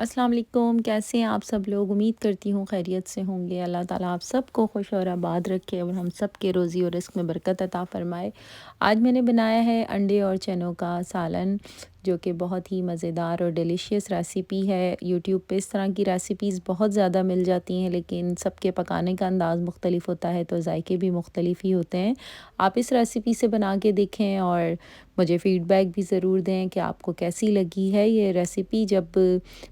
अस्सलाम वालेकुम। कैसे हैं आप सब लोग? उम्मीद करती हूँ खैरियत से होंगे। अल्लाह ताला आप सबको खुश और आबाद रखे और हम सब के रोज़ी और रिस्क में बरकत अता फ़रमाए। आज मैंने बनाया है अंडे और चनों का सालन, जो कि बहुत ही मज़ेदार और डिलीशियस रेसिपी है। यूट्यूब पे इस तरह की रेसिपीज़ बहुत ज़्यादा मिल जाती हैं, लेकिन सबके पकाने का अंदाज़ मुख्तलिफ होता है, तो जायके भी मुख्तलिफ ही होते हैं। आप इस रेसिपी से बना के देखें और मुझे फ़ीडबैक भी ज़रूर दें कि आपको कैसी लगी है ये रेसिपी। जब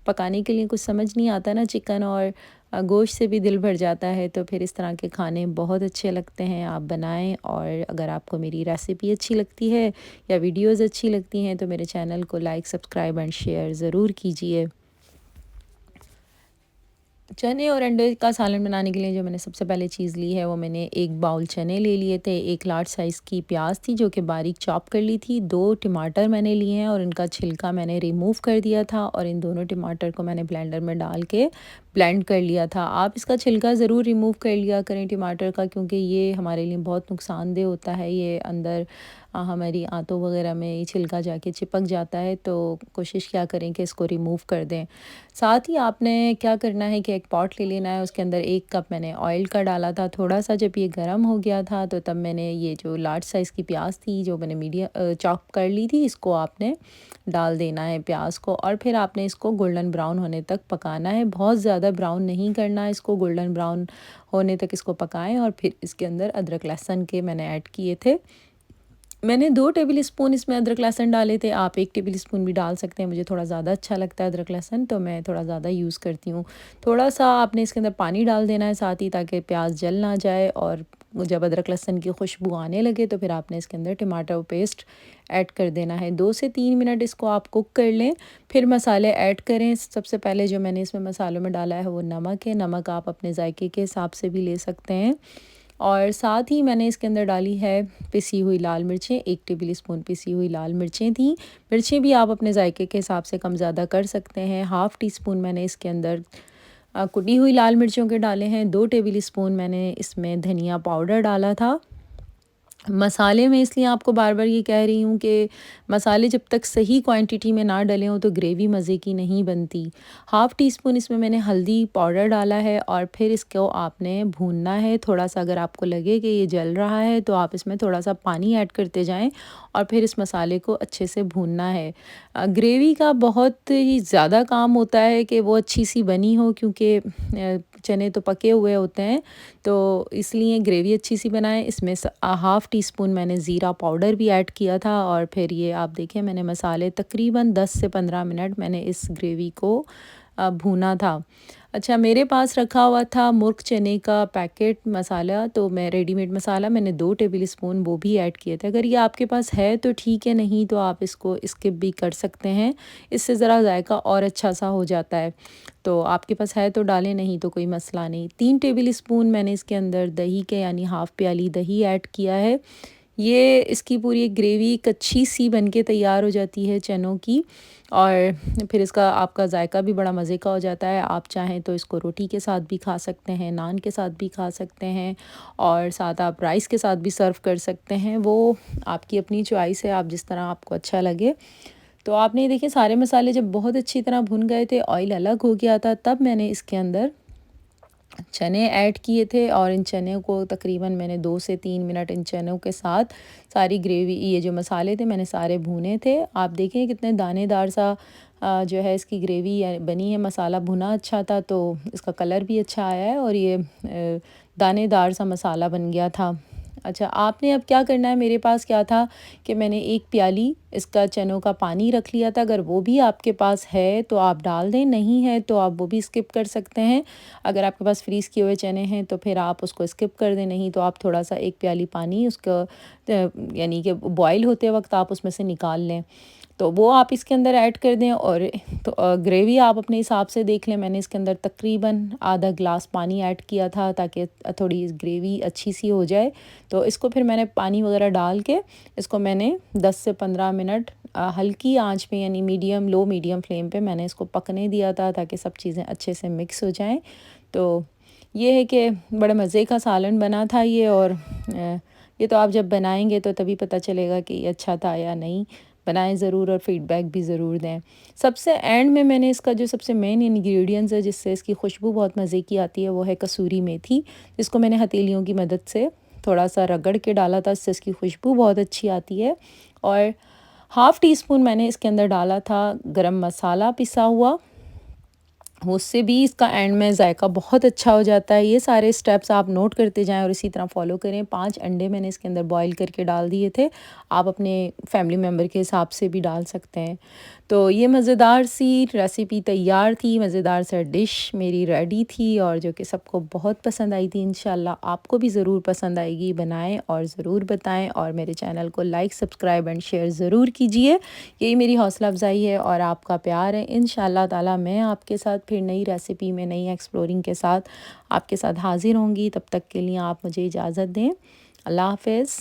पकाने के लिए कुछ समझ नहीं आता ना, चिकन और गोश्त से भी दिल भर जाता है, तो फिर इस तरह के खाने बहुत अच्छे लगते हैं। आप बनाएं, और अगर आपको मेरी रेसिपी अच्छी लगती है या वीडियोस अच्छी लगती हैं तो मेरे चैनल को लाइक, सब्सक्राइब एंड शेयर ज़रूर कीजिए। चने और अंडे का सालन बनाने के लिए जो मैंने सबसे पहले चीज़ ली है, वो मैंने एक बाउल चने ले लिए थे, एक लार्ज साइज़ की प्याज थी जो कि बारीक चॉप कर ली थी, 2 टमाटर मैंने लिए हैं और इनका छिलका मैंने रिमूव कर दिया था, और इन दोनों टमाटर को मैंने ब्लेंडर में डाल के ब्लेंड कर लिया था। आप इसका छिलका ज़रूर रिमूव कर लिया करें टमाटर का, क्योंकि ये हमारे लिए बहुत नुकसानदेह होता है। ये अंदर हमारी आंतों वगैरह में ये छिलका जाके चिपक जाता है, तो कोशिश क्या करें कि इसको रिमूव कर दें। साथ ही आपने क्या करना है कि एक पॉट ले लेना है, उसके अंदर 1 कप मैंने ऑयल का डाला था। थोड़ा-सा जब ये गर्म हो गया था, तो तब मैंने ये जो लार्ज साइज़ की प्याज़ थी जो मैंने चॉप कर ली थी, इसको आपने डाल देना है प्याज़ को, और फिर आपने इसको गोल्डन ब्राउन होने तक पकाना है। बहुत ज़्यादा ब्राउन नहीं करना है इसको, गोल्डन ब्राउन होने तक इसको पकाएँ। और फिर इसके अंदर अदरक लहसुन के मैंने ऐड किए थे। मैंने 2 टेबल स्पून इसमें अदरक लहसुन डाले थे, आप 1 टेबल स्पून भी डाल सकते हैं। मुझे थोड़ा ज़्यादा अच्छा लगता है अदरक लहसुन, तो मैं थोड़ा ज़्यादा यूज़ करती हूँ। थोड़ा-सा आपने इसके अंदर पानी डाल देना है साथ ही, ताकि प्याज़ जल ना जाए, और जब अदरक लहसुन की खुशबू आने लगे तो फिर आपने इसके अंदर टमाटर पेस्ट ऐड कर देना है। 2 से 3 मिनट इसको आप कुक कर लें, फिर मसाले ऐड करें। सबसे पहले जो मैंने इसमें मसालों में डाला है वो नमक है। नमक आप अपने जायके के हिसाब से भी ले सकते हैं। और साथ ही मैंने इसके अंदर डाली है पिसी हुई लाल मिर्चें, 1 टेबल स्पून पिसी हुई लाल मिर्चें थी। मिर्चें भी आप अपने जायके के हिसाब से कम ज़्यादा कर सकते हैं। हाफ़ टी स्पून मैंने इसके अंदर कुटी हुई लाल मिर्चों के डाले हैं। 2 टेबल स्पून मैंने इसमें धनिया पाउडर डाला था। मसाले में इसलिए आपको बार-बार ये कह रही हूँ कि मसाले जब तक सही क्वांटिटी में ना डले हों तो ग्रेवी मज़े की नहीं बनती। हाफ़ टी स्पून इसमें मैंने हल्दी पाउडर डाला है, और फिर इसको आपने भूनना है। थोड़ा-सा अगर आपको लगे कि ये जल रहा है तो आप इसमें थोड़ा-सा पानी ऐड करते जाएँ, और फिर इस मसाले को अच्छे से भूनना है। ग्रेवी का बहुत ही ज़्यादा काम होता है कि वो अच्छी-सी बनी हो, क्योंकि चने तो पके हुए होते हैं, तो इसलिए ग्रेवी अच्छी-सी बनाएँ। इसमें हाफ़ टी स्पून मैंने ज़ीरा पाउडर भी ऐड किया था, और फिर ये आप देखें मैंने मसाले तकरीबन 10 से 15 मिनट मैंने इस ग्रेवी को भूना था। अच्छा, मेरे पास रखा हुआ था मुर्ग चने का पैकेट मसाला, तो मैं रेडीमेड मसाला मैंने 2 टेबल स्पून वो भी ऐड किए थे। अगर ये आपके पास है तो ठीक है, नहीं तो आप इसको स्किप भी कर सकते हैं। इससे ज़रा जायका और अच्छा-सा हो जाता है। तो आपके पास है तो डालें, नहीं तो कोई मसला नहीं। 3 टेबल स्पून मैंने इसके अंदर दही के यानी हाफ़ प्याली दही ऐड किया है। ये इसकी पूरी एक ग्रेवी एक अच्छी-सी बन के तैयार हो जाती है चनों की, और फिर इसका आपका जायका भी बड़ा मज़े का हो जाता है। आप चाहें तो इसको रोटी के साथ भी खा सकते हैं, नान के साथ भी खा सकते हैं, और साथ आप राइस के साथ भी सर्व कर सकते हैं। वो आपकी अपनी चॉइस है, आप जिस तरह आपको अच्छा लगे। तो आपने ये देखिए सारे मसाले जब बहुत अच्छी तरह भुन गए थे, ऑयल अलग हो गया था, तब मैंने इसके अंदर चने ऐड किए थे, और इन चने को तकरीबन मैंने 2 से 3 मिनट इन चनों के साथ सारी ग्रेवी, ये जो मसाले थे मैंने सारे भूने थे। आप देखें कितने दानेदार सा जो है इसकी ग्रेवी बनी है। मसाला भुना अच्छा था तो इसका कलर भी अच्छा आया है, और ये दानेदार सा मसाला बन गया था। अच्छा, आपने अब क्या करना है, मेरे पास क्या था कि मैंने 1 प्याली इसका चनों का पानी रख लिया था। अगर वो भी आपके पास है तो आप डाल दें, नहीं है तो आप वो भी स्किप कर सकते हैं। अगर आपके पास फ्रीज़ किए हुए चने हैं तो फिर आप उसको स्किप कर दें, नहीं तो आप थोड़ा-सा 1 प्याली पानी उसका यानी कि बॉयल होते वक़्त आप उसमें से निकाल लें। तो वो आप इसके अंदर ऐड कर दें, और तो ग्रेवी आप अपने हिसाब से देख लें। मैंने इसके अंदर तकरीबन आधा ग्लास पानी ऐड किया था, ताकि थोड़ी ग्रेवी अच्छी-सी हो जाए। तो इसको फिर मैंने पानी वग़ैरह डाल के इसको मैंने 10 से 15 मिनट हल्की आँच पे यानी लो मीडियम फ्लेम पे मैंने इसको पकने दिया था, ताकि सब चीज़ें अच्छे से मिक्स हो जाएँ। तो ये है कि बड़े मज़े का सालन बना था ये, और ये तो आप जब बनाएँगे तो तभी पता चलेगा कि ये अच्छा था या नहीं बनाएं ज़रूर और फ़ीडबैक भी ज़रूर दें। सबसे एंड में मैंने इसका जो सबसे मेन इंग्रेडिएंट्स है जिससे इसकी खुशबू बहुत मज़े की आती है वो है कसूरी मेथी, जिसको मैंने हथेलियों की मदद से थोड़ा सा रगड़ के डाला था, इससे इसकी खुशबू बहुत अच्छी आती है। और हाफ़ टी स्पून मैंने इसके अंदर डाला था गरम मसाला पिसा हुआ, उससे भी इसका एंड में ज़ायका बहुत अच्छा हो जाता है। ये सारे स्टेप्स आप नोट करते जाएँ और इसी तरह फ़ॉलो करें। 5 अंडे मैंने इसके अंदर बॉयल करके डाल दिए थे। आप अपने फैमिली मेंबर के हिसाब से भी डाल सकते हैं। तो ये मज़ेदार सी रेसिपी तैयार थी, मज़ेदार सा डिश मेरी रेडी थी और जो कि सबको बहुत पसंद आई थी। इंशाल्लाह आपको भी ज़रूर पसंद आएगी। बनाएँ और ज़रूर बताएँ और मेरे चैनल को लाइक, सब्सक्राइब एंड शेयर ज़रूर कीजिए। यही मेरी हौसला अफ़ज़ाई है और आपका प्यार है। इंशाअल्लाह ताला मैं आपके साथ फिर नई रेसिपी में, नई एक्सप्लोरिंग के साथ आपके साथ हाज़िर होंगी। तब तक के लिए आप मुझे इजाज़त दें। अल्लाह हाफ़िज़।